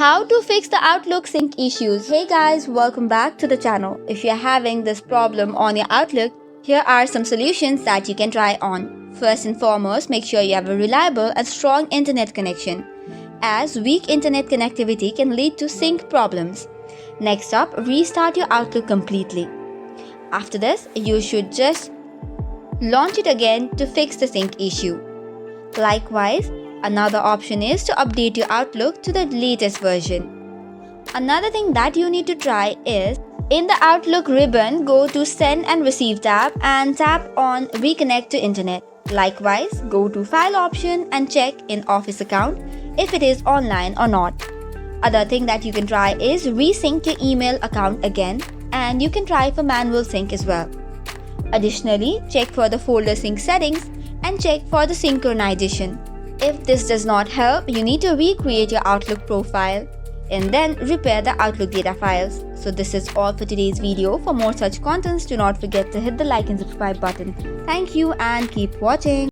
How to fix the Outlook sync issues. Hey guys, welcome back to the channel. If you're having this problem on your Outlook, here are some solutions that you can try on. First and foremost, make sure you have a reliable and strong internet connection, as weak internet connectivity can lead to sync problems. Next up, restart your Outlook completely. After this, you should just launch it again to fix the sync issue. Likewise, another option is to update your Outlook to the latest version. Another thing that you need to try is, in the Outlook ribbon, go to Send and Receive tab and tap on Reconnect to Internet. Likewise, go to File option and check in Office account if it is online or not. Other thing that you can try is resync your email account again, and you can try for manual sync as well. Additionally, check for the folder sync settings and check for the synchronization. If this does not help, you need to recreate your Outlook profile and then repair the Outlook data files. So this is all for today's video. For more such contents, do not forget to hit the like and subscribe button. Thank you and keep watching.